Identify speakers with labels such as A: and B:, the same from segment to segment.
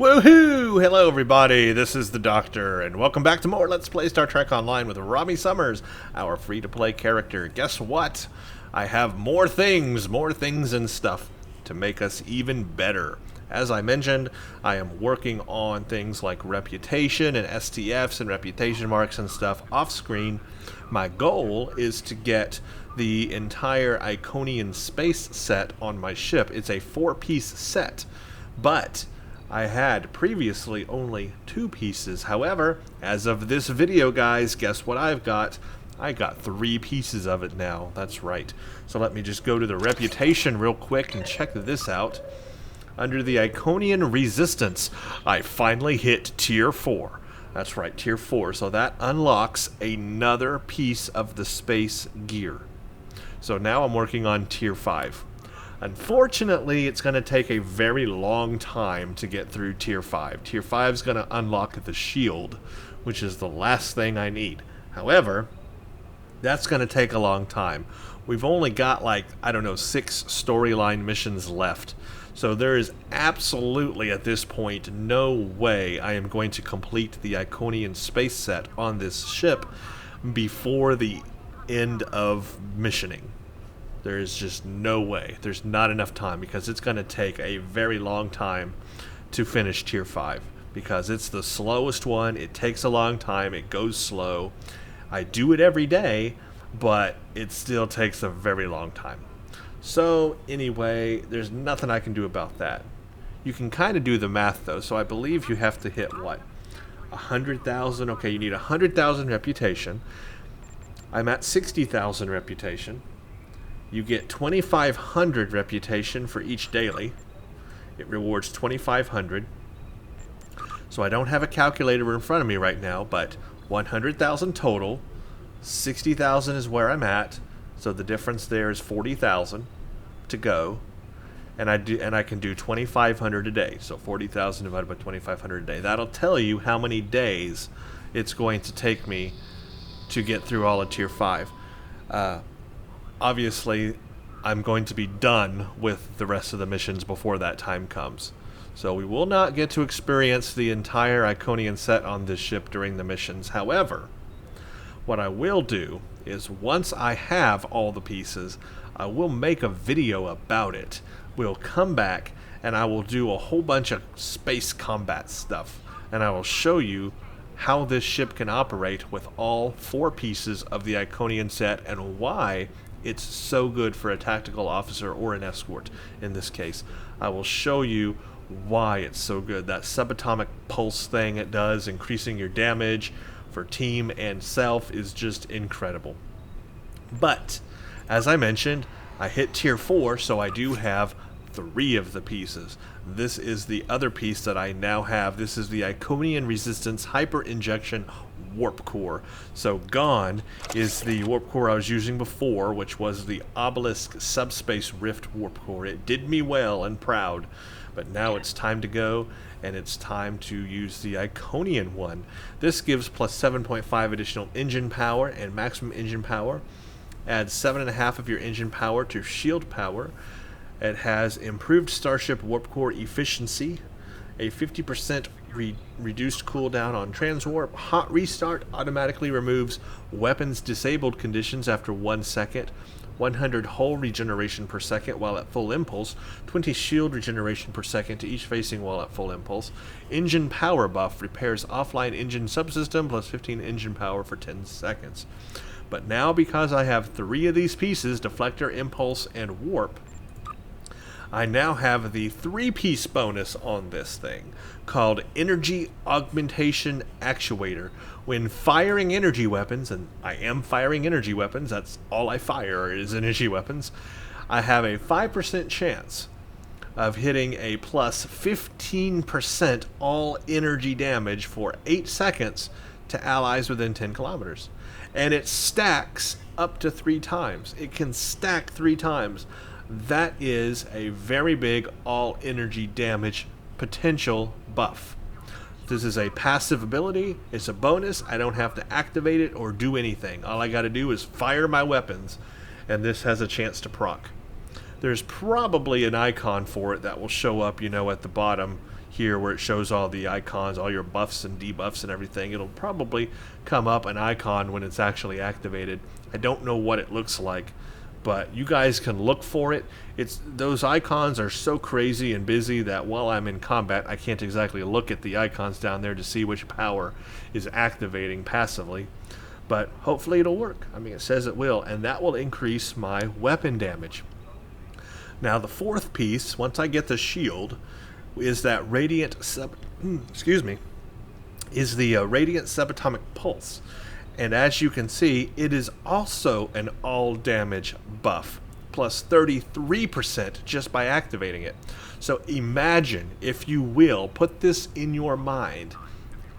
A: Woohoo! Hello everybody, this is the Doctor, and welcome back to more Let's Play Star Trek Online with Robbie Summers, our free-to-play character. Guess what? I have more things and stuff to make us even better. As I mentioned, I am working on things like reputation and STFs and reputation marks and stuff off-screen. My goal is to get the entire Iconian space set on my ship. It's a 4-piece set, but I had previously only 2 pieces. However, as of this video, guys, guess what I've got? I got 3 pieces of it now. That's right. So let me just go to the reputation real quick and check this out. Under the Iconian Resistance, I finally hit Tier 4. That's right, Tier 4. So that unlocks another piece of the space gear. So now I'm working on Tier 5. Unfortunately, it's going to take a very long time to get through Tier 5. Tier 5 is going to unlock the shield, which is the last thing I need. However, that's going to take a long time. We've only got, like, I don't know, 6 storyline missions left. So there is absolutely, at this point, no way I am going to complete the Iconian space set on this ship before the end of missioning. There is just no way. There's not enough time because it's going to take a very long time to finish Tier 5 because it's the slowest one. It takes a long time. It goes slow. I do it every day, but it still takes a very long time. So anyway, there's nothing I can do about that. You can kind of do the math though. So I believe you have to hit what? 100,000. Okay, you need 100,000 reputation. I'm at 60,000 reputation. You get 2,500 reputation for each daily. It rewards 2,500. So I don't have a calculator in front of me right now, but 100,000 total. 60,000 is where I'm at. So the difference there is 40,000 to go. And I can do 2,500 a day. So 40,000 divided by 2,500 a day. That'll tell you how many days it's going to take me to get through all of Tier 5. Obviously, I'm going to be done with the rest of the missions before that time comes. So we will not get to experience the entire Iconian set on this ship during the missions. However, what I will do is once I have all the pieces, I will make a video about it. We'll come back and I will do a whole bunch of space combat stuff. And I will show you how this ship can operate with all 4 pieces of the Iconian set and why it's so good for a tactical officer or an escort in this case. I will show you why it's so good. That subatomic pulse thing it does, increasing your damage for team and self, is just incredible. But, as I mentioned, I hit Tier 4, so I do have 3 of the pieces. This is the other piece that I now have. This is the Iconian Resistance Hyper Injection Warp Core. So gone is the warp core I was using before, which was the Obelisk Subspace Rift Warp Core. It did me well and proud, but now it's time to go, and it's time to use the Iconian one. This gives plus 7.5 additional engine power and maximum engine power. Adds 7.5 of your engine power to shield power. It has improved Starship Warp Core efficiency, a 50% reduced cooldown on transwarp. Hot restart automatically removes weapons disabled conditions after 1 second. 100 hull regeneration per second while at full impulse. 20 shield regeneration per second to each facing while at full impulse. Engine power buff repairs offline engine subsystem plus 15 engine power for 10 seconds. But now, because I have 3 of these pieces, deflector, impulse, and warp, I now have the 3-piece bonus on this thing called Energy Augmentation Actuator. When firing energy weapons, and I am firing energy weapons, that's all I fire is energy weapons, I have a 5% chance of hitting a plus 15% all energy damage for 8 seconds to allies within 10 kilometers. And it stacks up to 3 times. It can stack 3 times. That is a very big all energy damage potential buff. This is a passive ability. It's a bonus. I don't have to activate it or do anything. All I got to do is fire my weapons, and this has a chance to proc. There's probably an icon for it that will show up, you know, at the bottom. here where it shows all the icons, all your buffs and debuffs and everything. It'll probably come up an icon when it's actually activated. I don't know what it looks like, but you guys can look for it. Those icons are so crazy and busy that while I'm in combat, I can't exactly look at the icons down there to see which power is activating passively. But hopefully it'll work. I mean, it says it will, and that will increase my weapon damage. Now the fourth piece, once I get the shield, is that radiant is the radiant subatomic pulse. And as you can see, it is also an all damage buff, plus 33% just by activating it. So imagine, if you will, put this in your mind.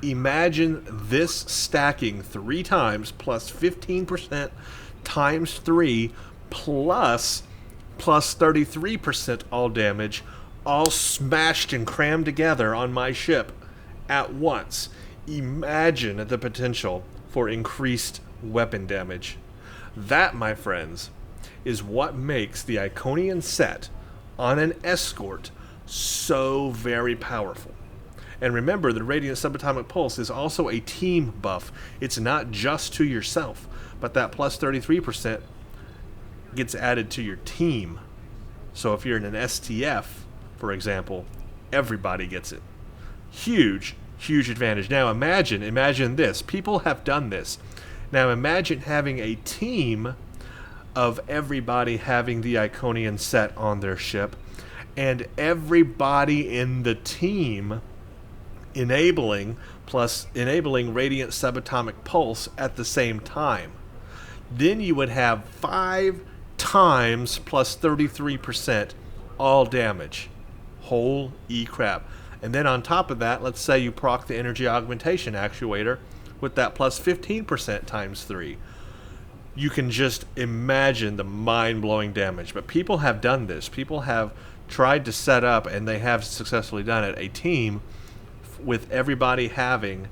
A: Imagine this stacking 3 times, plus 15% times 3, plus 33% all damage, all smashed and crammed together on my ship at once. Imagine the potential for increased weapon damage. That, my friends, is what makes the Iconian set on an escort so very powerful. And remember, the Radiant Subatomic Pulse is also a team buff. It's not just to yourself, but that plus 33% gets added to your team. So if you're in an STF, for example, everybody gets it. Huge advantage. Now imagine this. People have done this. Now imagine having a team of everybody having the Iconian set on their ship, and everybody in the team enabling Radiant Subatomic Pulse at the same time. Then you would have 5 times plus 33% all damage. Holy crap. And then on top of that, let's say you proc the energy augmentation actuator with that plus 15% times 3. You can just imagine the mind-blowing damage. But people have done this. People have tried to set up, and they have successfully done it, a team with everybody having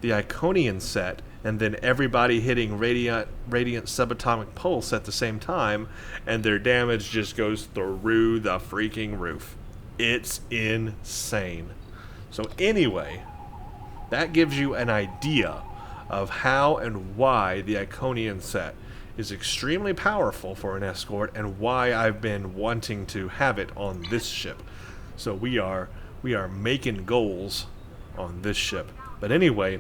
A: the Iconian set, and then everybody hitting Radiant Subatomic Pulse at the same time, and their damage just goes through the freaking roof. It's insane. So anyway, that gives you an idea of how and why the Iconian set is extremely powerful for an escort, and why I've been wanting to have it on this ship. So we are making goals on this ship. But anyway,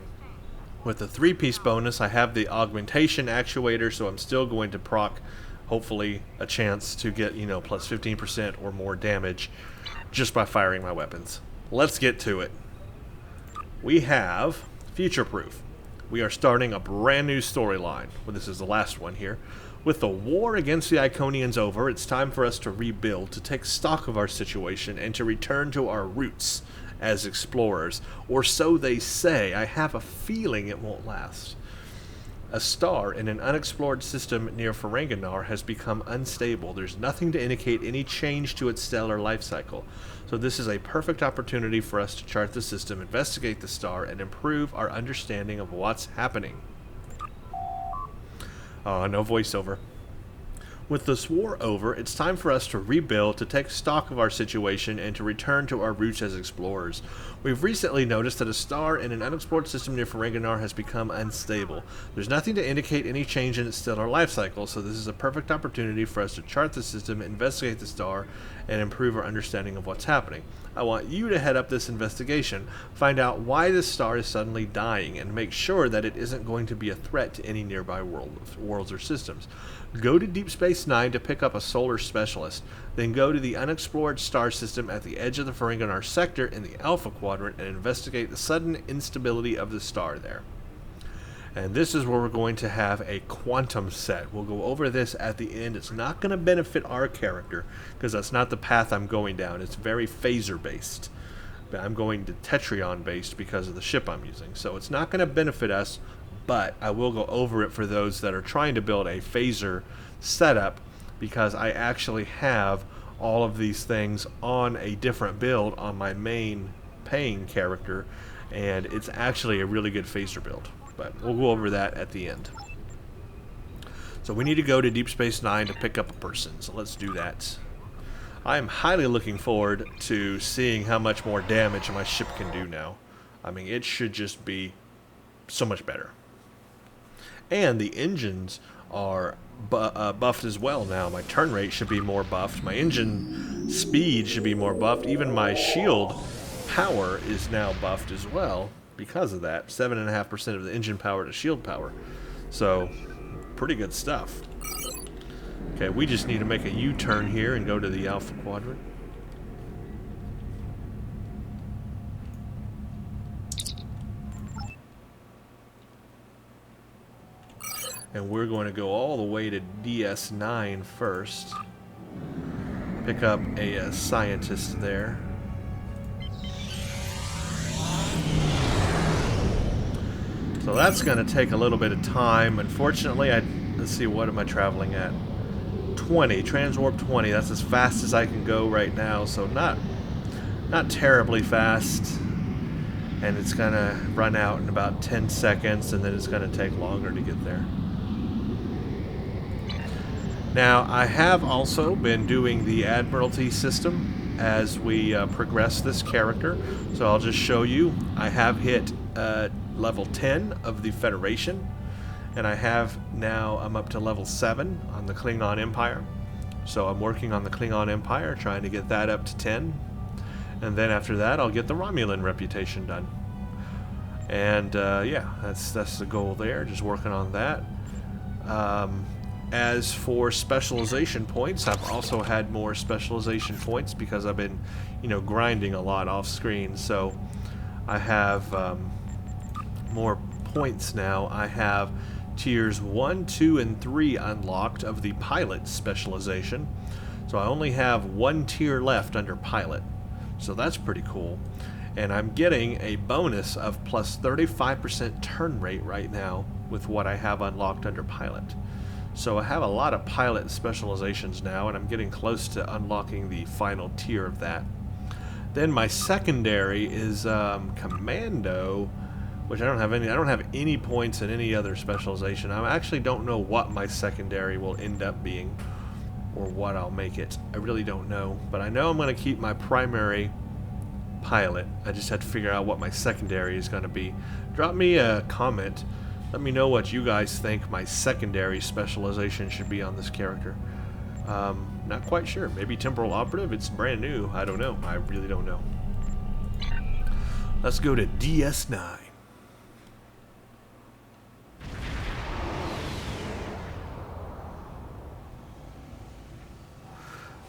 A: with the 3-piece bonus, I have the augmentation actuator, so I'm still going to proc, hopefully, a chance to get, plus 15% or more damage just by firing my weapons. Let's get to it. We have Future Proof. We are starting a brand new storyline. Well, this is the last one here. With the war against the Iconians over, it's time for us to rebuild, to take stock of our situation, and to return to our roots as explorers. Or so they say. I have a feeling it won't last. A star in an unexplored system near Ferenginar has become unstable. There's nothing to indicate any change to its stellar life cycle. So this is a perfect opportunity for us to chart the system, investigate the star, and improve our understanding of what's happening. No voiceover. With this war over, it's time for us to rebuild, to take stock of our situation, and to return to our roots as explorers. We've recently noticed that a star in an unexplored system near Ferenginar has become unstable. There's nothing to indicate any change in its stellar life cycle, so this is a perfect opportunity for us to chart the system, investigate the star, and improve our understanding of what's happening. I want you to head up this investigation, find out why this star is suddenly dying, and make sure that it isn't going to be a threat to any nearby worlds or systems. Go to Deep Space Nine to pick up a solar specialist, then go to the unexplored star system at the edge of the Ferenginar sector in the Alpha Quadrant and investigate the sudden instability of the star there. And this is where we're going to have a quantum set. We'll go over this at the end. It's not going to benefit our character, because that's not the path I'm going down. It's very phaser based. I'm going to Tetrion based because of the ship I'm using. So it's not going to benefit us, but I will go over it for those that are trying to build a phaser setup, because I actually have all of these things on a different build on my main paying character, and it's actually a really good phaser build. But we'll go over that at the end. So we need to go to Deep Space Nine to pick up a person, so let's do that. I am highly looking forward to seeing how much more damage my ship can do now. I mean, it should just be so much better. And the engines are buffed as well now. My turn rate should be more buffed. My engine speed should be more buffed. Even my shield power is now buffed as well because of that. 7.5% of the engine power to shield power. So, pretty good stuff. Okay, we just need to make a U-turn here and go to the Alpha Quadrant. And we're going to go all the way to DS9 first. Pick up a scientist there. So that's going to take a little bit of time. Unfortunately, let's see, what am I traveling at? 20, transwarp 20. That's as fast as I can go right now. So not terribly fast. And it's going to run out in about 10 seconds, and then it's going to take longer to get there. Now, I have also been doing the Admiralty system as we progress this character. So I'll just show you. I have hit level 10 of the Federation, and I'm up to level 7 on the Klingon Empire. So I'm working on the Klingon Empire, trying to get that up to 10. And then after that, I'll get the Romulan reputation done. And yeah, that's the goal there, just working on that. As for specialization points, I've also had more specialization points because I've been, grinding a lot off screen. So I have more points now. I have tiers 1, 2, and 3 unlocked of the pilot specialization. So I only have 1 tier left under pilot. So that's pretty cool. And I'm getting a bonus of plus 35% turn rate right now with what I have unlocked under pilot. So I have a lot of pilot specializations now, and I'm getting close to unlocking the final tier of that. Then my secondary is Commando, which I don't have any points in any other specialization. I actually don't know what my secondary will end up being, or what I'll make it. I really don't know, but I know I'm going to keep my primary pilot. I just have to figure out what my secondary is going to be. Drop me a comment. Let me know what you guys think my secondary specialization should be on this character. Not quite sure. Maybe Temporal Operative? It's brand new. I don't know. I really don't know. Let's go to DS9.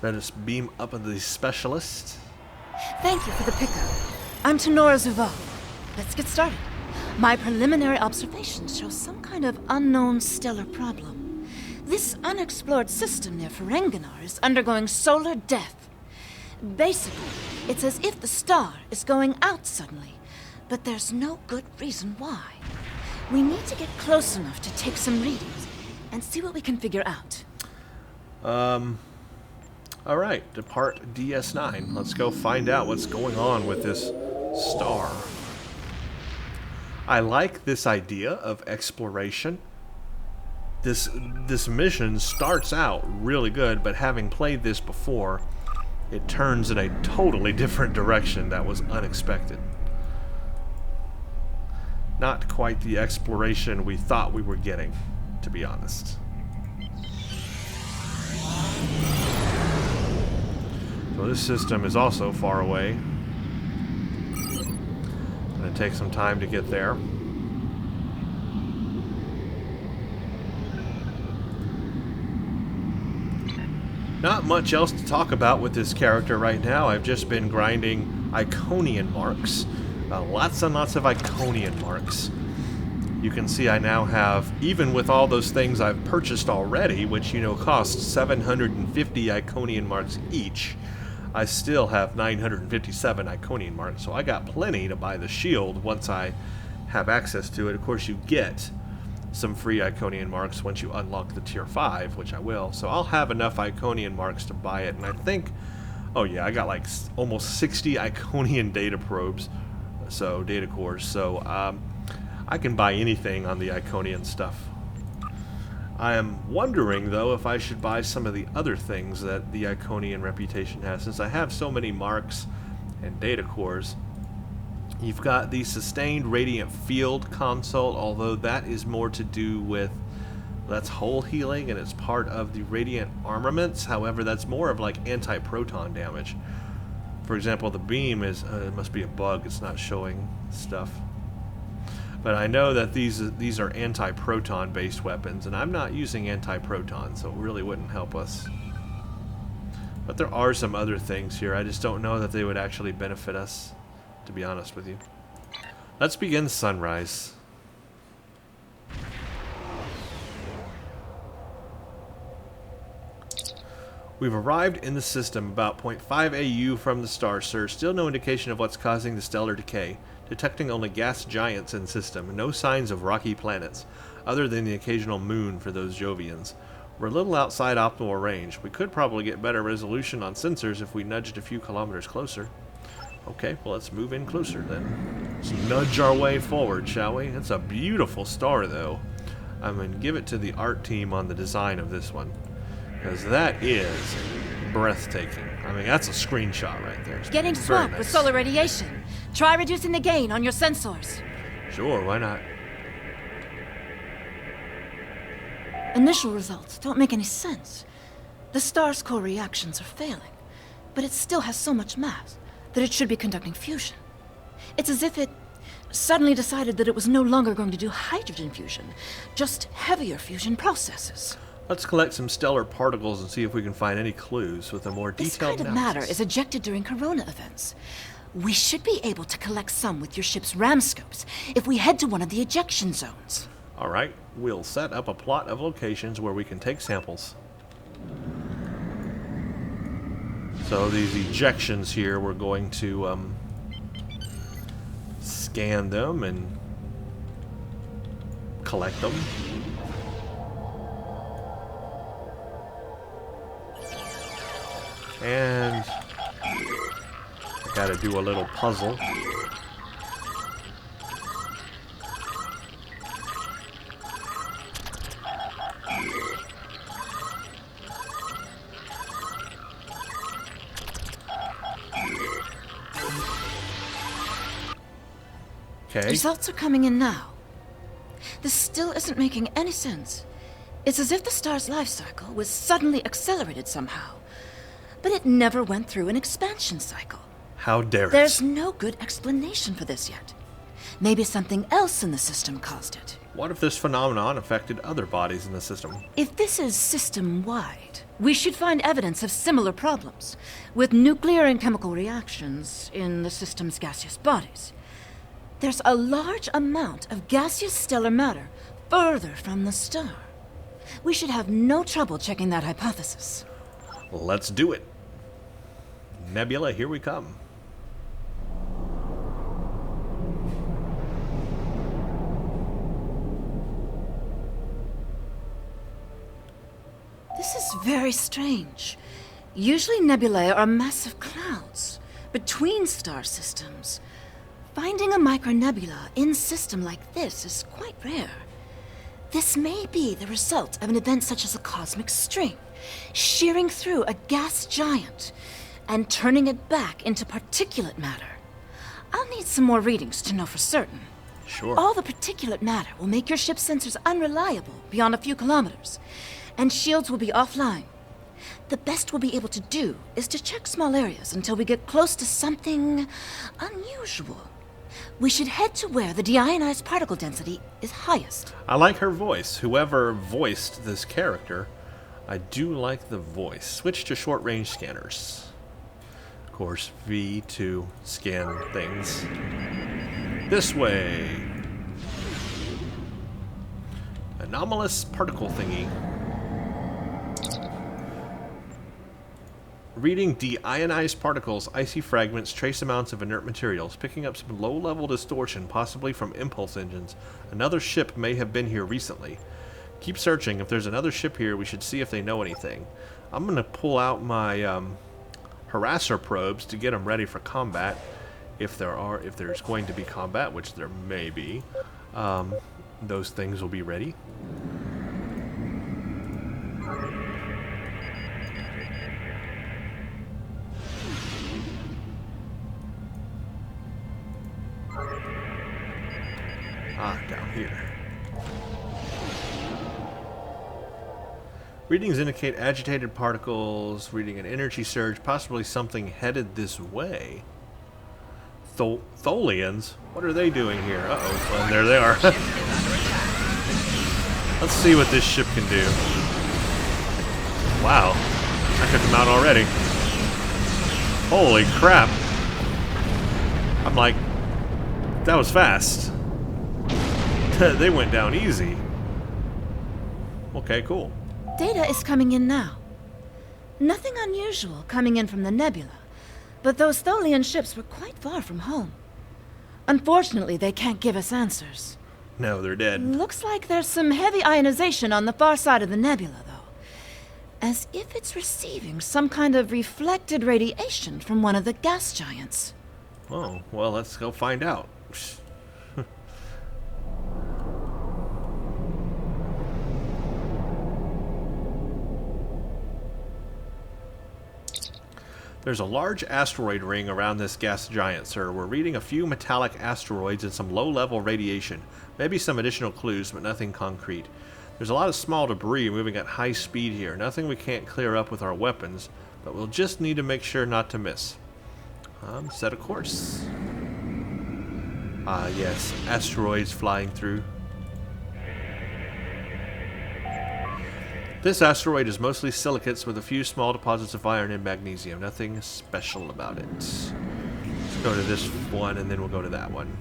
A: Let us beam up into the specialist.
B: Thank you for the pickup. I'm Tenora Zuval. Let's get started. My preliminary observations show some kind of unknown stellar problem. This unexplored system near Ferenginar is undergoing solar death. Basically, it's as if the star is going out suddenly, but there's no good reason why. We need to get close enough to take some readings and see what we can figure out.
A: Alright, depart DS9. Let's go find out what's going on with this star. I like this idea of exploration. This mission starts out really good, but having played this before, it turns in a totally different direction that was unexpected. Not quite the exploration we thought we were getting, to be honest. So this system is also far away. Gonna take some time to get there. Not much else to talk about with this character right now. I've just been grinding Iconian marks. Lots and lots of Iconian marks. You can see I now have, even with all those things I've purchased already, which, cost 750 Iconian marks each, I still have 957 Iconian marks, so I got plenty to buy the shield once I have access to it. Of course, you get some free Iconian marks once you unlock the tier 5, which I will, so I'll have enough Iconian marks to buy it, and I think, oh yeah, I got like almost 60 Iconian data probes, so data cores, so I can buy anything on the Iconian stuff. I am wondering, though, if I should buy some of the other things that the Iconian reputation has, since I have so many marks and data cores. You've got the Sustained Radiant Field console, although that is more to do with, that's hull healing, and it's part of the Radiant Armaments. However, that's more of like anti-proton damage. For example, the beam is, it must be a bug, it's not showing stuff. But I know that these are anti-proton based weapons, and I'm not using anti-proton, so it really wouldn't help us. But there are some other things here. I just don't know that they would actually benefit us, to be honest with you. Let's begin Sunrise. We've arrived in the system about 0.5 AU from the star, sir. Still no indication of what's causing the stellar decay. Detecting only gas giants in system. No signs of rocky planets, other than the occasional moon for those Jovians. We're a little outside optimal range. We could probably get better resolution on sensors if we nudged a few kilometers closer. Okay, well, let's move in closer then. Let's nudge our way forward, shall we? It's a beautiful star, though. I'm going to give it to the art team on the design of this one, because that is breathtaking. I mean, that's a screenshot right there. It's
B: getting swamped with solar radiation. Try reducing the gain on your sensors.
A: Sure, why not?
B: Initial results don't make any sense. The star's core reactions are failing, but it still has so much mass that it should be conducting fusion. It's as if it suddenly decided that it was no longer going to do hydrogen fusion, just heavier fusion processes.
A: Let's collect some stellar particles and see if we can find any clues with a more detailed analysis.
B: This kind of matter is ejected during corona events. We should be able to collect some with your ship's ram scopes if we head to one of the ejection zones.
A: All right, we'll set up a plot of locations where we can take samples. So these ejections here, we're going to scan them and collect them. And I gotta do a little puzzle. Okay.
B: Results are coming in now. This still isn't making any sense. It's as if the star's life cycle was suddenly accelerated somehow. But it never went through an expansion cycle.
A: How dare it?
B: There's no good explanation for this yet. Maybe something else in the system caused it.
A: What if this phenomenon affected other bodies in the system?
B: If this is system-wide, we should find evidence of similar problems, with nuclear and chemical reactions in the system's gaseous bodies. There's a large amount of gaseous stellar matter further from the star. We should have no trouble checking that hypothesis.
A: Let's do it. Nebula, here we come.
B: This is very strange. Usually nebulae are massive clouds between star systems. Finding a micronebula in system like this is quite rare. This may be the result of an event such as a cosmic string, shearing through a gas giant and turning it back into particulate matter. I'll need some more readings to know for certain.
A: Sure.
B: All the particulate matter will make your ship's sensors unreliable beyond a few kilometers, and shields will be offline. The best we'll be able to do is to check small areas until we get close to something unusual. We should head to where the deionized particle density is highest.
A: I like her voice. Whoever voiced this character, I do like the voice. Switch to short-range scanners. Of course, V to scan things. This way. Anomalous particle thingy. Reading deionized particles, icy fragments, trace amounts of inert materials, picking up some low-level distortion, possibly from impulse engines. Another ship may have been here recently. Keep searching. If there's another ship here, we should see if they know anything. I'm going to pull out my harasser probes to get them ready for combat. If there's going to be combat, which there may be, those things will be ready. Readings indicate agitated particles, reading an energy surge, possibly something headed this way. Tholians? What are they doing here? Uh-oh. Well, there they are. Let's see what this ship can do. Wow. I took them out already. Holy crap. I'm like, that was fast. They went down easy. Okay, cool.
B: Data is coming in now. Nothing unusual coming in from the nebula, but those Tholian ships were quite far from home. Unfortunately, they can't give us answers.
A: No, they're dead.
B: Looks like there's some heavy ionization on the far side of the nebula, though. As if it's receiving some kind of reflected radiation from one of the gas giants.
A: Oh, well, let's go find out. There's a large asteroid ring around this gas giant, sir. We're reading a few metallic asteroids and some low-level radiation. Maybe some additional clues, but nothing concrete. There's a lot of small debris moving at high speed here. Nothing we can't clear up with our weapons, but we'll just need to make sure not to miss. Set a course. Ah, yes. Asteroids flying through. This asteroid is mostly silicates with a few small deposits of iron and magnesium. Nothing special about it. Let's go to this one and then we'll go to that one.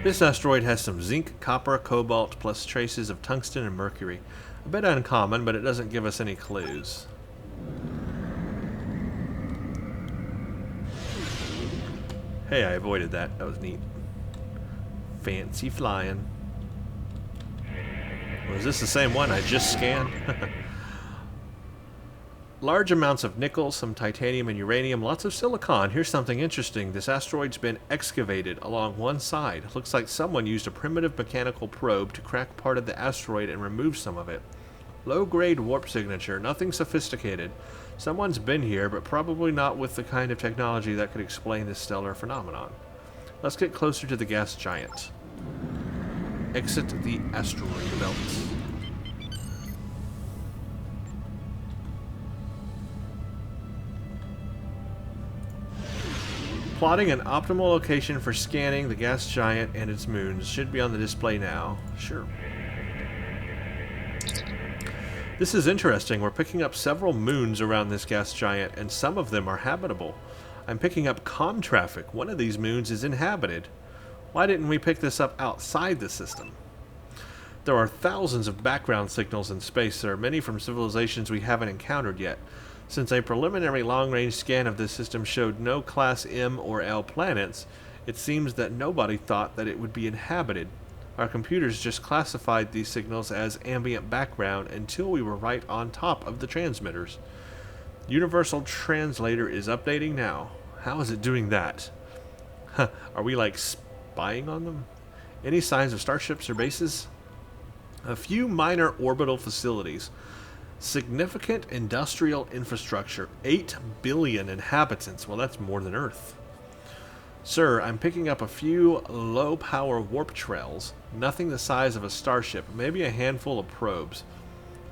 A: This asteroid has some zinc, copper, cobalt, plus traces of tungsten and mercury. A bit uncommon, but it doesn't give us any clues. Hey, I avoided that. That was neat. Fancy flying. Was this the same one I just scanned? Large amounts of nickel, some titanium and uranium, lots of silicon. Here's something interesting. This asteroid's been excavated along one side. Looks like someone used a primitive mechanical probe to crack part of the asteroid and remove some of it. Low-grade warp signature, nothing sophisticated. Someone's been here, but probably not with the kind of technology that could explain this stellar phenomenon. Let's get closer to the gas giant. Exit the asteroid belt. Plotting an optimal location for scanning the gas giant and its moons should be on the display now. Sure. This is interesting. We're picking up several moons around this gas giant, and some of them are habitable. I'm picking up comm traffic. One of these moons is inhabited. Why didn't we pick this up outside the system? There are thousands of background signals in space. There are many from civilizations we haven't encountered yet. Since a preliminary long-range scan of this system showed no Class M or L planets, it seems that nobody thought that it would be inhabited. Our computers just classified these signals as ambient background until we were right on top of the transmitters. Universal Translator is updating now. How is it doing that? Are we like spying on them? Any signs of starships or bases? A few minor orbital facilities. Significant industrial infrastructure. 8 billion inhabitants. Well, that's more than Earth. Sir, I'm picking up a few low-power warp trails. Nothing the size of a starship. Maybe a handful of probes.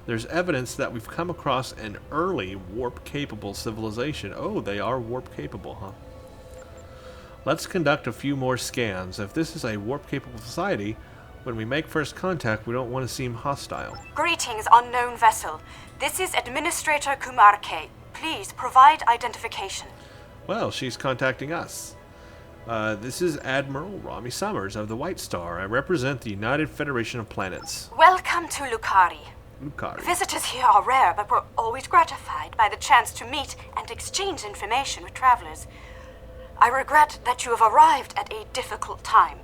A: There's evidence that we've come across an early warp-capable civilization. Oh, they are warp-capable, huh? Let's conduct a few more scans. If this is a warp-capable society, when we make first contact, we don't want to seem hostile.
C: Greetings, unknown vessel. This is Administrator Kumarke. Please provide identification.
A: Well, she's contacting us. This is Admiral Rami Summers of the White Star. I represent the United Federation of Planets.
C: Welcome to Lukari.
A: Lukari.
C: Visitors here are rare, but we're always gratified by the chance to meet and exchange information with travelers. I regret that you have arrived at a difficult time.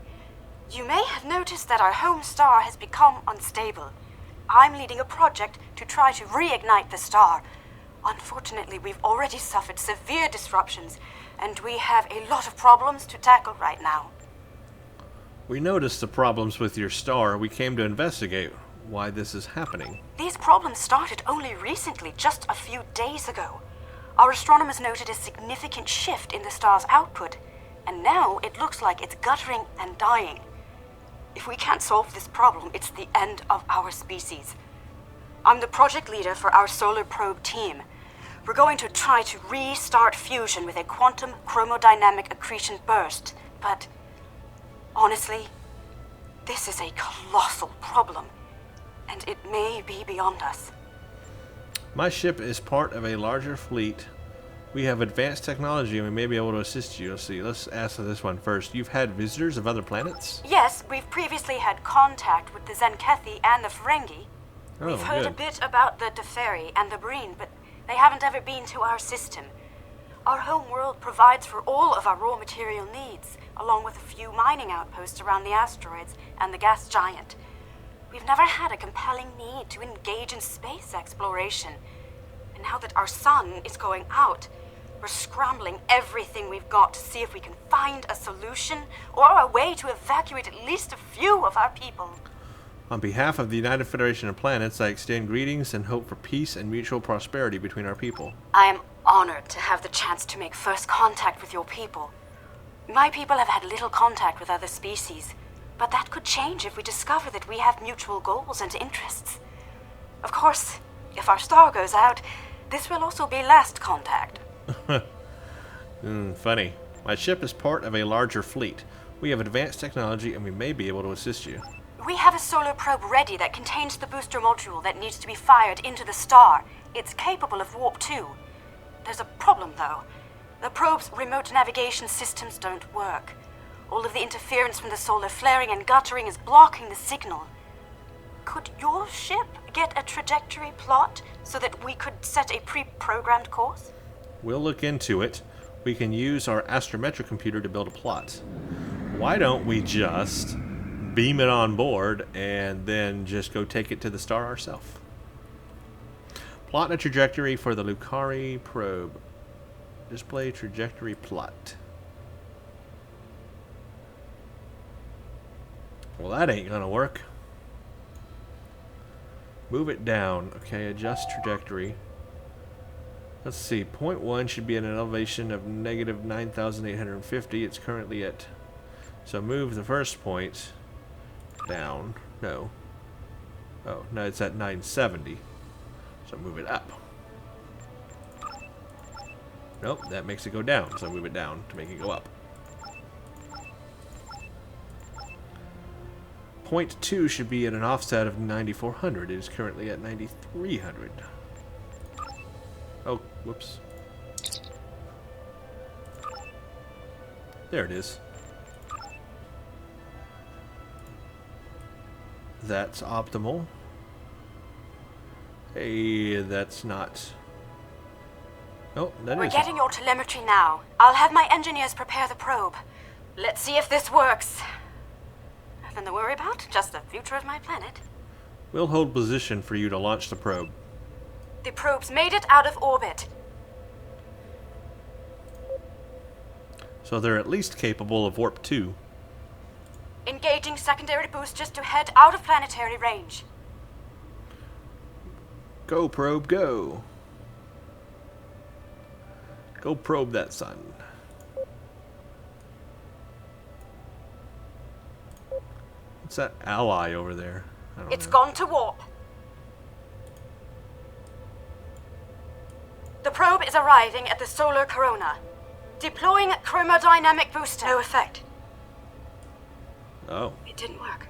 C: You may have noticed that our home star has become unstable. I'm leading a project to try to reignite the star. Unfortunately, we've already suffered severe disruptions, and we have a lot of problems to tackle right now.
A: We noticed the problems with your star. We came to investigate why this is happening.
C: These problems started only recently, just a few days ago. Our astronomers noted a significant shift in the star's output. and now it looks like it's guttering and dying. If we can't solve this problem, it's the end of our species. I'm the project leader for our solar probe team. We're going to try to restart fusion with a quantum chromodynamic accretion burst, but honestly, this is a colossal problem, and it may be beyond us.
A: My ship is part of a larger fleet. We have advanced technology and we may be able to assist you. Let's see, let's ask this one first. You've had visitors of other planets?
C: Yes, we've previously had contact with the Zenkethi and the Ferengi.
A: Oh,
C: We've heard
A: good.
C: a bit about the Teferi and the Breen, but they haven't ever been to our system. Our home world provides for all of our raw material needs, along with a few mining outposts around the asteroids and the gas giant. We've never had a compelling need to engage in space exploration. And now that our sun is going out, we're scrambling everything we've got to see if we can find a solution or a way to evacuate at least a few of our people.
A: On behalf of the United Federation of Planets, I extend greetings and hope for peace and mutual prosperity between our people.
C: I am honored to have the chance to make first contact with your people. My people have had little contact with other species, but that could change if we discover that we have mutual goals and interests. Of course, if our star goes out, this will also be last contact.
A: Funny. My ship is part of a larger fleet. We have advanced technology and we may be able to assist you.
C: We have a solar probe ready that contains the booster module that needs to be fired into the star. It's capable of warp 2. There's a problem, though. The probe's remote navigation systems don't work. All of the interference from the solar flaring and guttering is blocking the signal. Could your ship get a trajectory plot so that we could set a pre-programmed course?
A: We'll look into it. We can use our astrometric computer to build a plot. Why don't we just beam it on board and then just go take it to the star ourselves? Plot a trajectory for the Lucari probe. Display trajectory plot. Well, that ain't gonna work. Move it down. Okay, adjust trajectory. Let's see. Point 1 should be at an elevation of negative 9,850. It's currently at... So move the first point down. No. Oh, no, it's at 970. So move it up. Nope, that makes it go down. So move it down to make it go up. Point 2 should be at an offset of 9,400. It is currently at 9,300. Oh, whoops. There it is. That's optimal. Hey, that's not... Oh, that
C: We're
A: is...
C: getting your telemetry now. I'll have my engineers prepare the probe. Let's see if this works. Nothing to worry about, just the future of my planet.
A: We'll hold position for you to launch the probe.
C: The probe's made it out of orbit.
A: So they're at least capable of warp 2.
C: Engaging secondary boosters to head out of planetary range.
A: Go, probe, go. Go probe that sun. What's that ally over there? I don't
C: It's
A: know.
C: gone to warp. The probe is arriving at the solar corona. Deploying chromodynamic booster. No effect.
A: Oh.
C: It didn't work.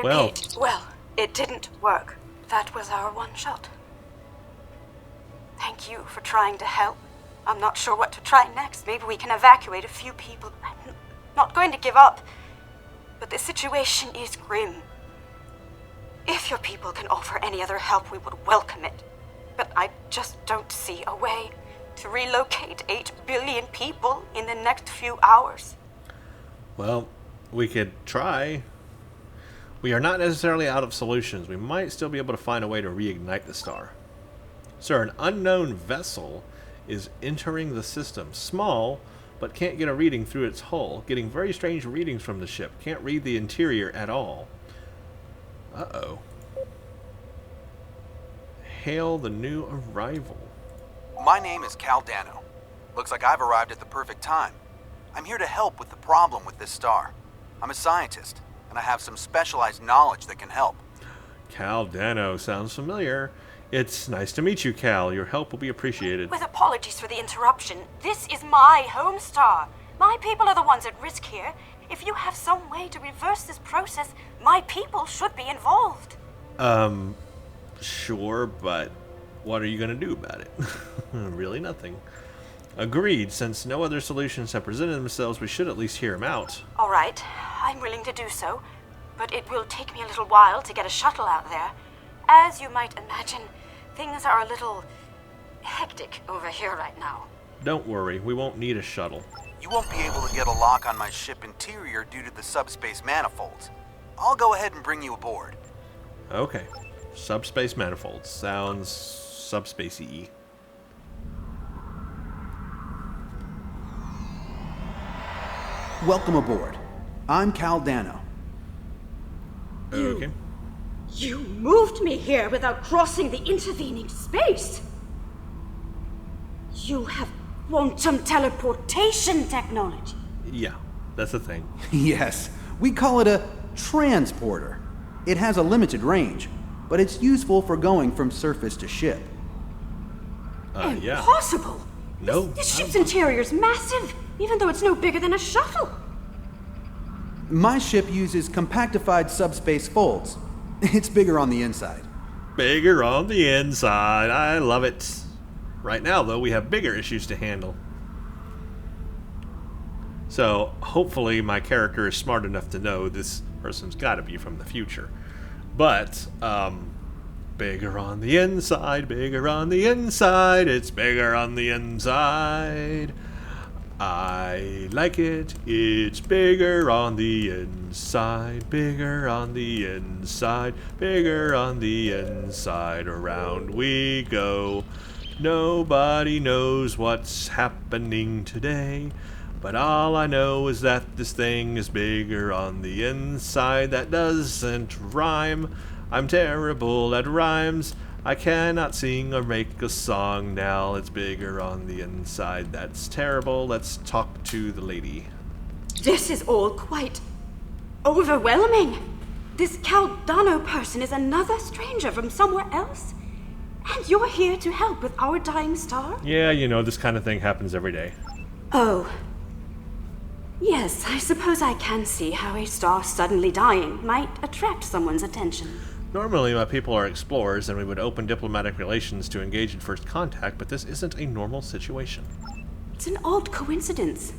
A: Well.
C: Repeat. Well, it didn't work. That was our one shot. Thank you for trying to help. I'm not sure what to try next. Maybe we can evacuate a few people. I'm not going to give up. But the situation is grim. If your people can offer any other help, we would welcome it. But I just don't see a way to relocate 8 billion people in the next few hours.
A: Well, we could try. We are not necessarily out of solutions. We might still be able to find a way to reignite the star. Sir, an unknown vessel is entering the system. Small, but can't get a reading through its hull. Getting very strange readings from the ship. Can't read the interior at all. Uh-oh. Hail the new arrival.
D: My name is Cal Dano. Looks like I've arrived at the perfect time. I'm here to help with the problem with this star. I'm a scientist, and I have some specialized knowledge that can help.
A: Cal Dano sounds familiar. It's nice to meet you, Cal. Your help will be appreciated.
C: With apologies for the interruption, this is my home star. My people are the ones at risk here. If you have some way to reverse this process, my people should be involved.
A: Sure, but what are you going to do about it? Really nothing. Agreed. Since no other solutions have presented themselves, we should at least hear them out.
C: All right, I'm willing to do so, but it will take me a little while to get a shuttle out there. As you might imagine, things are a little hectic over here right now.
A: Don't worry, we won't need a shuttle.
D: You won't be able to get a lock on my ship interior due to the subspace manifolds. I'll go ahead and bring you aboard.
A: Okay. Subspace manifolds. Sounds subspacey-y.
E: Welcome aboard. I'm Cal Dano.
A: Okay.
C: You moved me here without crossing the intervening space. You have quantum teleportation technology.
A: Yeah, that's the thing.
E: Yes, we call it a transporter. It has a limited range, but it's useful for going from surface to ship.
A: Yeah.
C: Impossible!
A: No.
C: This ship's interior is massive, even though it's no bigger than a shuttle.
E: My ship uses compactified subspace folds. It's bigger on the inside.
A: Bigger on the inside. I love it. Right now, though, we have bigger issues to handle. So, hopefully my character is smart enough to know this person's got to be from the future. But, bigger on the inside, bigger on the inside, it's bigger on the inside. I like it, it's bigger on the inside, bigger on the inside, bigger on the inside, around we go. Nobody knows what's happening today, but all I know is that this thing is bigger on the inside. That doesn't rhyme. I'm terrible at rhymes. I cannot sing or make a song now. It's bigger on the inside. That's terrible. Let's talk to the lady.
C: This is all quite overwhelming. This Caldano person is another stranger from somewhere else. And you're here to help with our dying star?
A: Yeah, you know, this kind of thing happens every day.
C: Oh. Yes, I suppose I can see how a star suddenly dying might attract someone's attention.
A: Normally, my people are explorers, and we would open diplomatic relations to engage in first contact, but this isn't a normal situation.
C: It's an odd coincidence.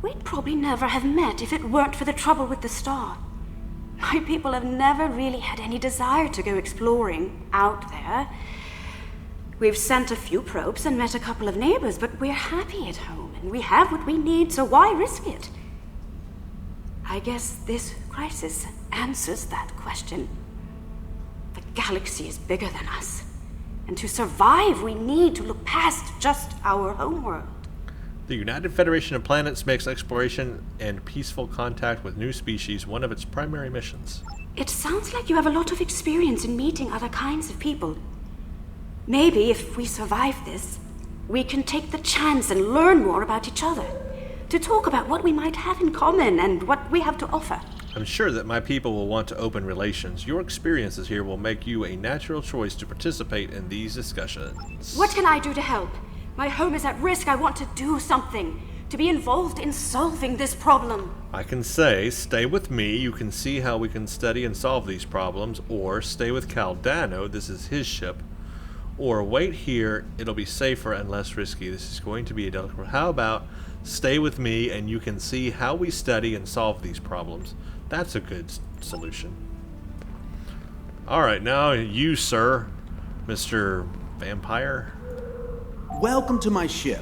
C: We'd probably never have met if it weren't for the trouble with the star. My people have never really had any desire to go exploring out there. We've sent a few probes and met a couple of neighbors, but we're happy at home, and we have what we need, so why risk it? I guess this crisis answers that question. The galaxy is bigger than us, and to survive, we need to look past just our homeworld.
A: The United Federation of Planets makes exploration and peaceful contact with new species one of its primary missions.
C: It sounds like you have a lot of experience in meeting other kinds of people. Maybe if we survive this, we can take the chance and learn more about each other, to talk about what we might have in common and what we have to offer.
A: I'm sure that my people will want to open relations. Your experiences here will make you a natural choice to participate in these discussions.
C: What can I do to help? My home is at risk. I want to do something, to be involved in solving this problem.
A: I can say, stay with me, you can see how we can study and solve these problems, or stay with Caldano, this is his ship, or wait here, it'll be safer and less risky. This is going to be a delicate. How about stay with me and you can see how we study and solve these problems? That's a good solution. Alright, now you, sir, Mr. Vampire.
E: Welcome to my ship.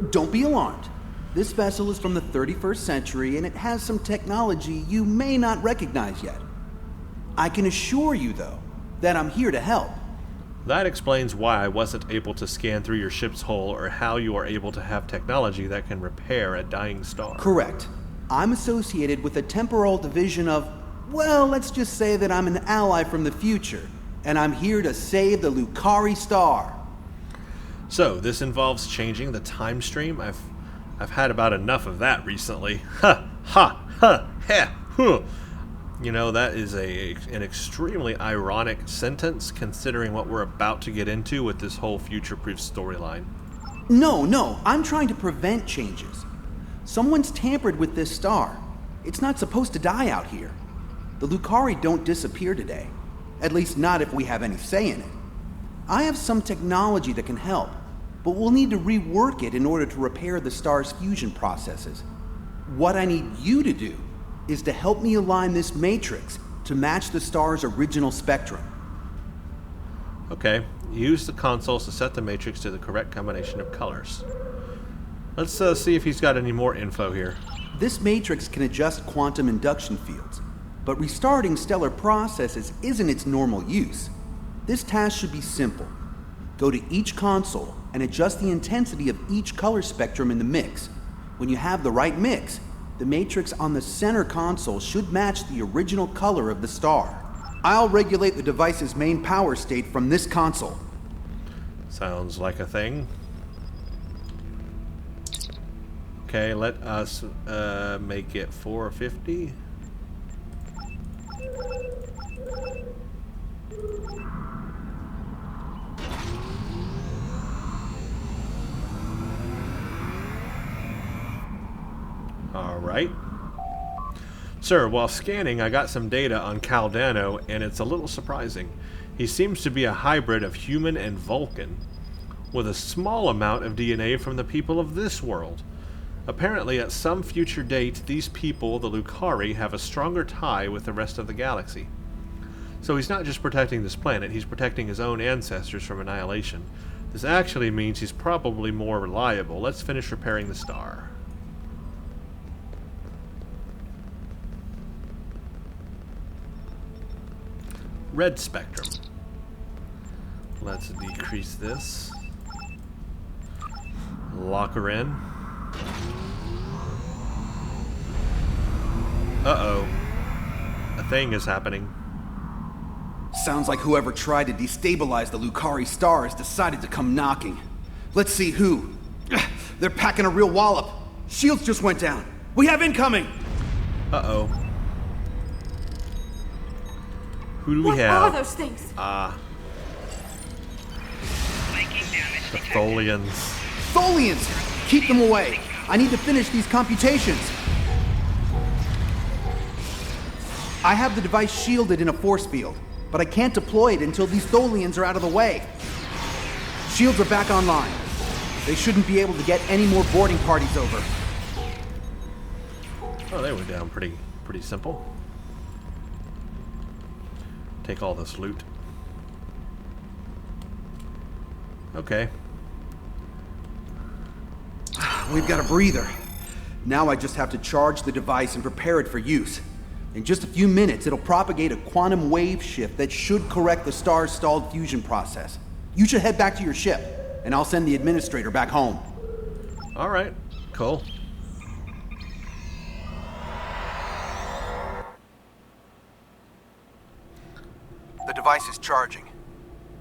E: Don't be alarmed. This vessel is from the 31st century and it has some technology you may not recognize yet. I can assure you, though, that I'm here to help.
A: That explains why I wasn't able to scan through your ship's hull or how you are able to have technology that can repair a dying star.
E: Correct. I'm associated with a temporal division of, well, let's just say that I'm an ally from the future, and I'm here to save the Lucari star.
A: So, this involves changing the time stream. I've had about enough of that recently. Ha, ha, ha, ha, huh. You know, that is an extremely ironic sentence considering what we're about to get into with this whole future-proof storyline.
E: No, I'm trying to prevent changes. Someone's tampered with this star. It's not supposed to die out here. The Lucari don't disappear today. At least not if we have any say in it. I have some technology that can help, but we'll need to rework it in order to repair the star's fusion processes. What I need you to do is to help me align this matrix to match the star's original spectrum.
A: Okay, use the consoles to set the matrix to the correct combination of colors. Let's see if he's got any more info here.
E: This matrix can adjust quantum induction fields, but restarting stellar processes isn't its normal use. This task should be simple. Go to each console and adjust the intensity of each color spectrum in the mix. When you have the right mix, the matrix on the center console should match the original color of the star. I'll regulate the device's main power state from this console.
A: Sounds like a thing. Okay, let us make it 450. All right. Sir, while scanning, I got some data on Caldano, and it's a little surprising. He seems to be a hybrid of human and Vulcan, with a small amount of DNA from the people of this world. Apparently, at some future date, these people, the Lucari, have a stronger tie with the rest of the galaxy. So he's not just protecting this planet, he's protecting his own ancestors from annihilation. This actually means he's probably more reliable. Let's finish repairing the star. Red spectrum. Let's decrease this. Lock her in. Uh-oh. A thing is happening.
E: Sounds like whoever tried to destabilize the Lucari star has decided to come knocking. Let's see who. They're packing a real wallop. Shields just went down. We have incoming!
A: Uh-oh. Who do we
C: What
A: have?
C: are those things?
A: The Tholians.
E: Tholians! Keep them away. I need to finish these computations. I have the device shielded in a force field, but I can't deploy it until these Tholians are out of the way. Shields are back online. They shouldn't be able to get any more boarding parties over.
A: Oh, they went down pretty simple. Take all this loot. Okay.
E: We've got a breather. Now I just have to charge the device and prepare it for use. In just a few minutes, it'll propagate a quantum wave shift that should correct the star's stalled fusion process. You should head back to your ship, and I'll send the administrator back home.
A: All right. Cool.
D: The device is charging.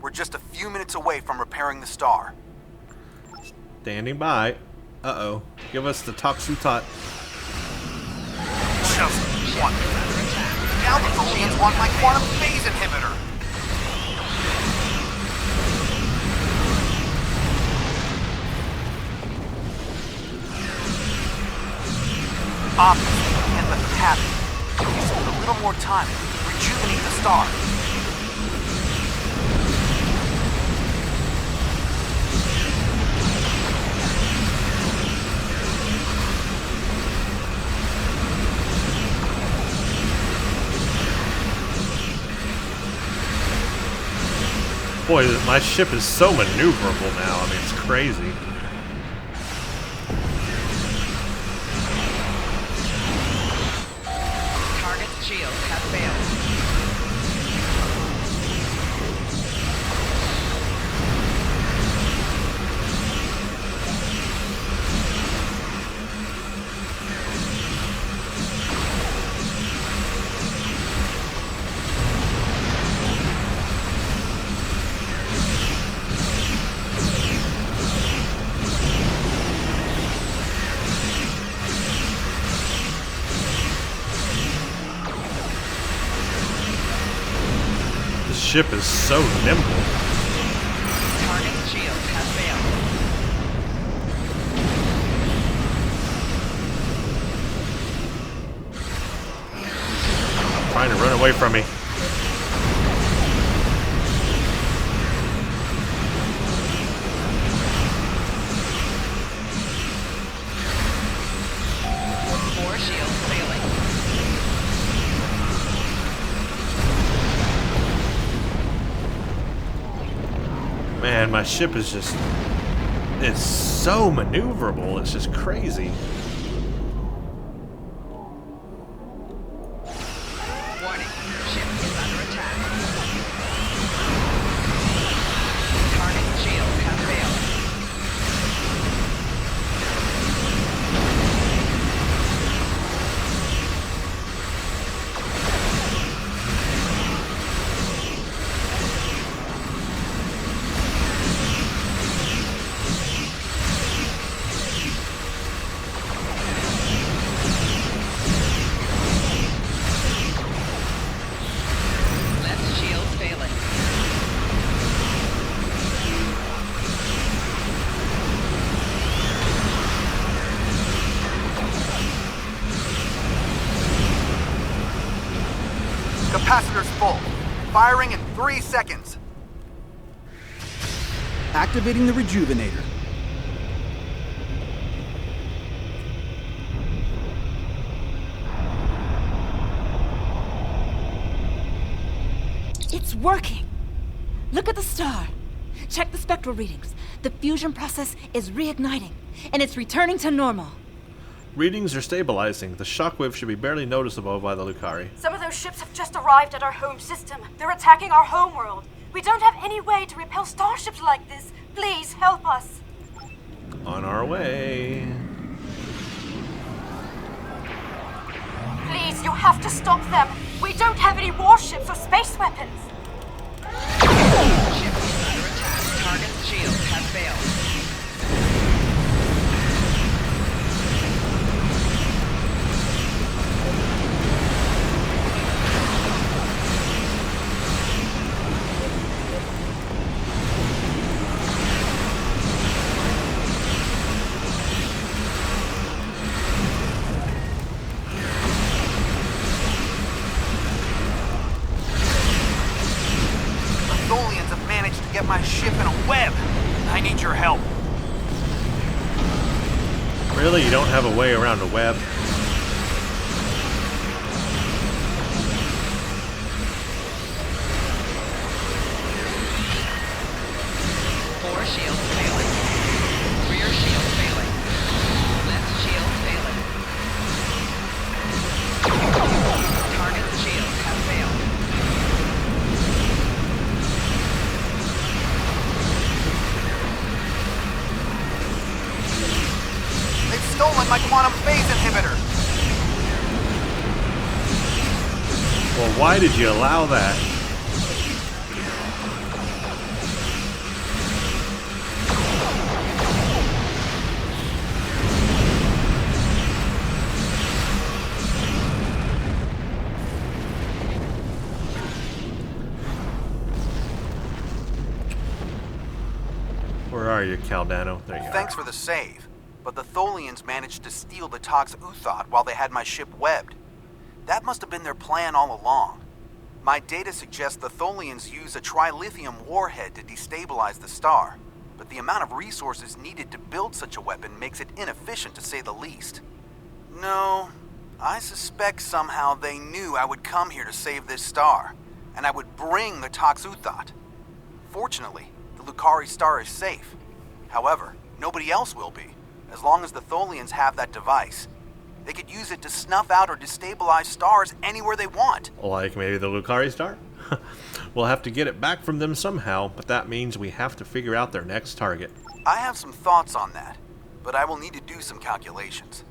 D: We're just a few minutes away from repairing the star.
A: Standing by. Uh-oh. Give us the Toxutot.
D: Just one. Now the Tholians want my quantum phase inhibitor. Obviously, we can't let them have it. Just with a little more time, rejuvenate the star.
A: Boy, my ship is so maneuverable now. I mean, it's crazy.
F: Target's shields have failed.
A: ship is so nimble.
F: Target's shields have failed.
A: Trying to run away from me.
F: More shields failing.
A: Man, my ship is just... It's so maneuverable. It's just crazy.
F: Warning, ship is under attack. Target's shields have failed. Left shield failing.
D: Capacitor's full. Firing in 3 seconds.
E: Activating the rejuvenator.
B: It's working! Look at the star. Check the spectral readings. The fusion process is reigniting, and it's returning to normal.
A: Readings are stabilizing. The shockwave should be barely noticeable by the Lucari.
C: Some of those ships have just arrived at our home system. They're attacking our homeworld. We don't have any way to repel starships like this. Please help us.
A: On our way.
C: Please, you have to stop them. We don't have any warships or space weapons.
F: Ship is under attack. Target's shields have failed.
D: The Tholians have managed to get my ship in a web. I need your help.
A: Really? You don't have a way around a web?
F: Four shields failing. Rear shield failing. Left shield failing. Target's shields have failed.
D: They've stolen my quantum phase inhibitor.
A: Well, why did you allow that? Where are you, Caldano? There you
D: Thanks
A: are.
D: for the save, but the Tholians managed to steal the Tox Uthot while they had my ship webbed. That must have been their plan all along. My data suggests the Tholians use a trilithium warhead to destabilize the star, but the amount of resources needed to build such a weapon makes it inefficient to say the least. No, I suspect somehow they knew I would come here to save this star, and I would bring the Tox Uthot. Fortunately, the Lucari star is safe. However, nobody else will be, as long as the Tholians have that device. They could use it to snuff out or destabilize stars anywhere they want.
A: Like maybe the Lucari star? We'll have to get it back from them somehow, but that means we have to figure out their next target.
D: I have some thoughts on that, but I will need to do some calculations.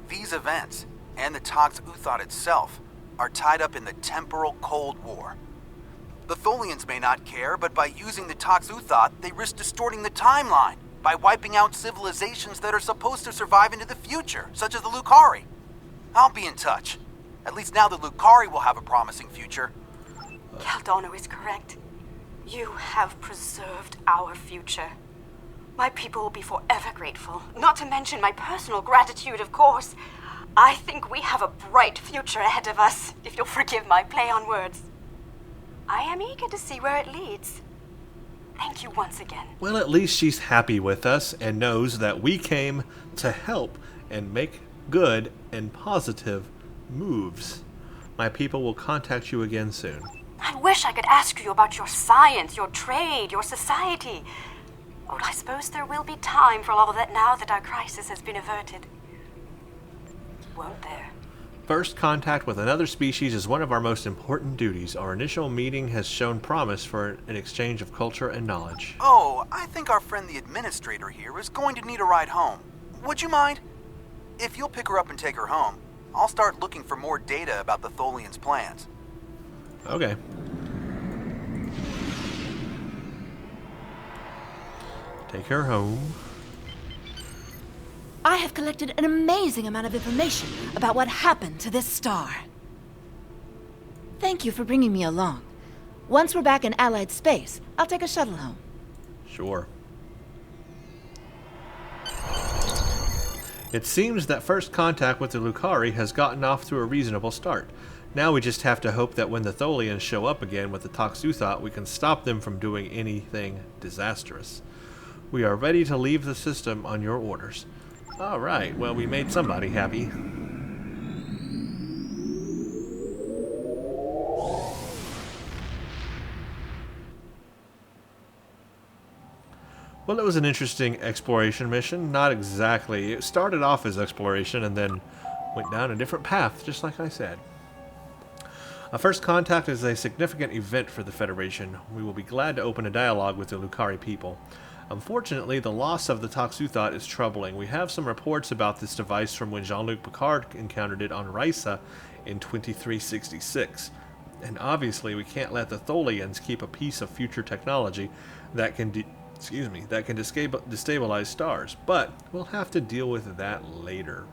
D: These events, and the Tox Uthot itself, are tied up in the temporal Cold War. The Tholians may not care, but by using the Tox Uthot, they risk distorting the timeline by wiping out civilizations that are supposed to survive into the future, such as the Lucari. I'll be in touch. At least now the Lucari will have a promising future.
C: Caldano is correct. You have preserved our future. My people will be forever grateful, not to mention my personal gratitude, of course. I think we have a bright future ahead of us, if you'll forgive my play on words. I am eager to see where it leads. Thank you once again.
A: Well, at least she's happy with us and knows that we came to help and make good and positive moves. My people will contact you again soon.
C: I wish I could ask you about your science, your trade, your society. Oh, I suppose there will be time for all of that now that our crisis has been averted. Won't there?
A: First contact with another species is one of our most important duties. Our initial meeting has shown promise for an exchange of culture and knowledge.
D: Oh, I think our friend the administrator here is going to need a ride home. Would you mind? If you'll pick her up and take her home, I'll start looking for more data about the Tholians' plans.
A: Okay. Take her home.
B: I have collected an amazing amount of information about what happened to this star. Thank you for bringing me along. Once we're back in Allied space, I'll take a shuttle home.
A: Sure. It seems that first contact with the Lucari has gotten off to a reasonable start. Now we just have to hope that when the Tholians show up again with the Toxuthot, we can stop them from doing anything disastrous. We are ready to leave the system on your orders. Alright, well, we made somebody happy. Well, it was an interesting exploration mission. Not exactly. It started off as exploration and then went down a different path, just like I said. A first contact is a significant event for the Federation. We will be glad to open a dialogue with the Lucari people. Unfortunately, the loss of the Toxuthot is troubling. We have some reports about this device from when Jean-Luc Picard encountered it on Risa in 2366. And obviously, we can't let the Tholians keep a piece of future technology that can destabilize stars, but we'll have to deal with that later.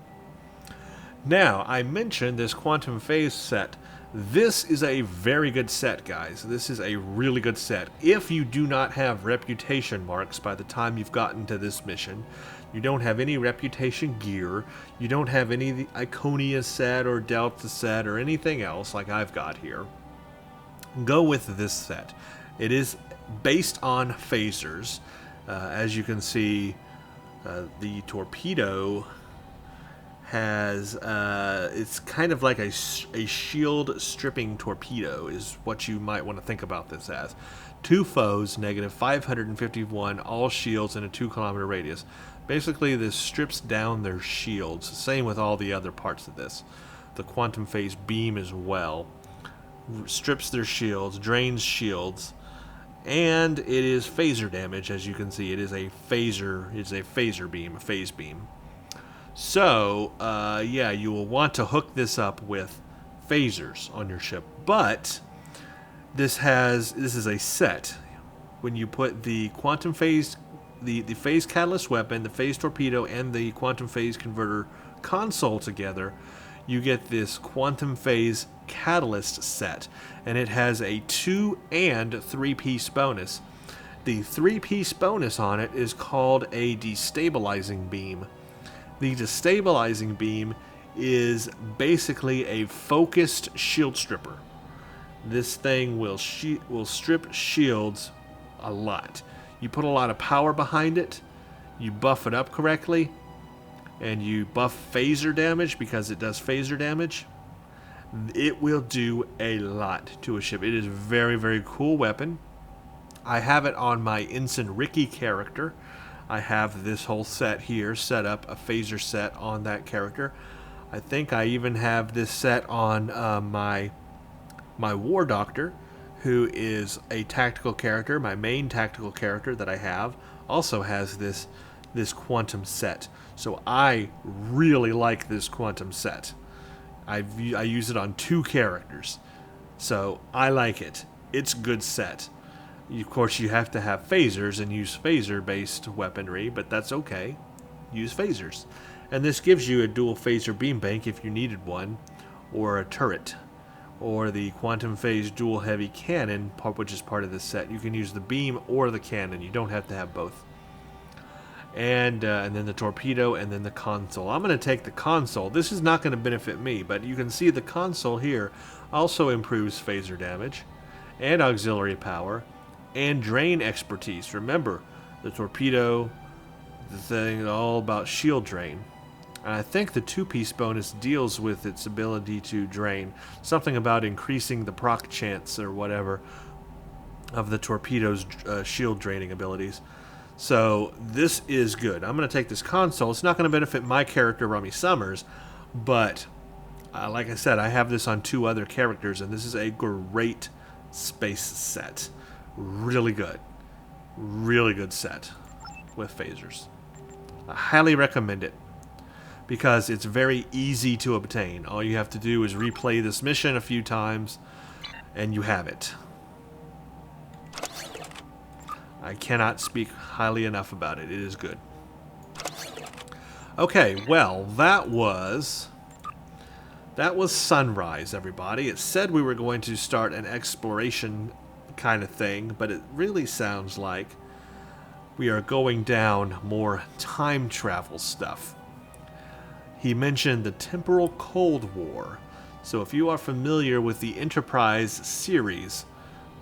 A: Now, I mentioned this Quantum Phase set. This is a very good set, guys. This is a really good set. If you do not have reputation marks by the time you've gotten to this mission, you don't have any reputation gear, you don't have any of the Iconia set or Delta set or anything else like I've got here, go with this set. It is based on phasers. As you can see, the torpedo has, it's kind of like a shield stripping torpedo is what you might want to think about this as. 2 foes, negative 551, all shields in a 2-kilometer radius. Basically, this strips down their shields. Same with all the other parts of this. The quantum phase beam as well. Strips their shields, drains shields, and it is phaser damage. As you can see, it is a phaser. It's a phaser beam, a phase beam. So, yeah, you will want to hook this up with phasers on your ship. But this is a set. When you put the quantum phase, the phase catalyst weapon, the phase torpedo, and the quantum phase converter console together, you get this quantum phase catalyst set, and it has a 2 and 3-piece bonus. The 3-piece bonus on it is called a destabilizing beam. The destabilizing beam is basically a focused shield stripper. This thing will strip shields a lot. You put a lot of power behind it, you buff it up correctly, and you buff phaser damage because it does phaser damage, it will do a lot to a ship. It is a very, very cool weapon. I have it on my Ensign Ricky character. I have this whole set here set up, a phaser set on that character. I think I even have this set on my War Doctor, who is a tactical character. My main tactical character that I have also has this quantum set. So I really like this quantum set. I use it on 2 characters. So I like it. It's a good set. Of course, you have to have phasers and use phaser-based weaponry, but that's okay. Use phasers. And this gives you a dual phaser beam bank if you needed one, or a turret, or the Quantum Phase Dual Heavy Cannon, which is part of this set. You can use the beam or the cannon. You don't have to have both. And then the torpedo, and then the console. I'm going to take the console. This is not going to benefit me, but you can see the console here also improves phaser damage, and auxiliary power, and drain expertise. Remember, the torpedo, the thing, all about shield drain. And I think the two-piece bonus deals with its ability to drain. Something about increasing the proc chance or whatever of the torpedo's shield draining abilities. So this is good. I'm going to take this console. It's not going to benefit my character, Rummy Summers, but like I said, I have this on 2 other characters, and this is a great space set. Really good. Really good set with phasers. I highly recommend it, because it's very easy to obtain. All you have to do is replay this mission a few times, and you have it. I cannot speak highly enough about it. It is good. Okay, well, that was Sunrise, everybody. It said we were going to start an exploration kind of thing, but it really sounds like we are going down more time travel stuff. He mentioned the Temporal Cold War. So if you are familiar with the Enterprise series,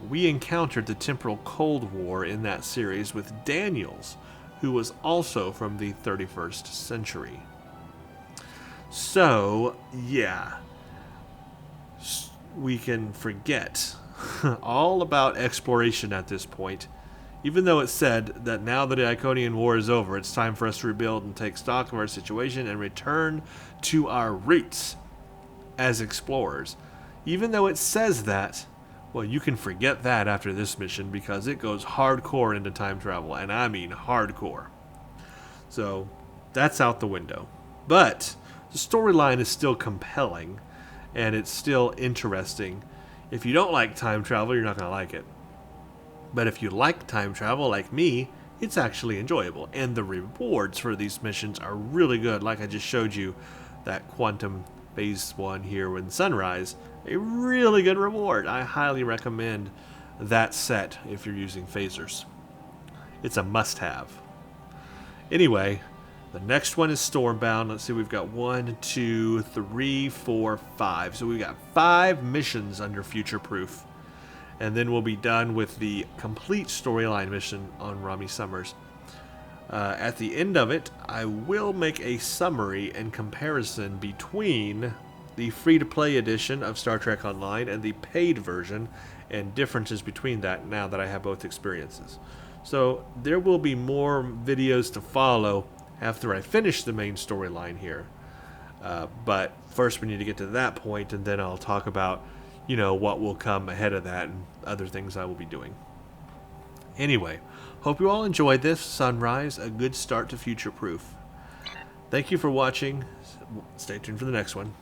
A: we encountered the Temporal Cold War in that series with Daniels, who was also from the 31st century. So, yeah, we can forget all about exploration at this point. Even though it said that now that the Iconian War is over, it's time for us to rebuild and take stock of our situation and return to our roots as explorers. Even though it says that, well, you can forget that after this mission, because it goes hardcore into time travel, and I mean hardcore. So, that's out the window. But the storyline is still compelling, and it's still interesting. If you don't like time travel, you're not going to like it. But if you like time travel, like me, it's actually enjoyable. And the rewards for these missions are really good. Like I just showed you, that Quantum Phase 1 here in Sunrise, a really good reward. I highly recommend that set if you're using phasers. It's a must-have. Anyway, the next one is Stormbound. Let's see, we've got 1, 2, 3, 4, 5. So we've got 5 missions under Future Proof. And then we'll be done with the complete storyline mission on Rummy Summers. At the end of it, I will make a summary and comparison between the free-to-play edition of Star Trek Online and the paid version, and differences between that now that I have both experiences. So there will be more videos to follow after I finish the main storyline here. But first we need to get to that point, and then I'll talk about, you know, what will come ahead of that and other things I will be doing. Anyway, hope you all enjoyed this Sunrise, a good start to Future Proof. Thank you for watching. Stay tuned for the next one.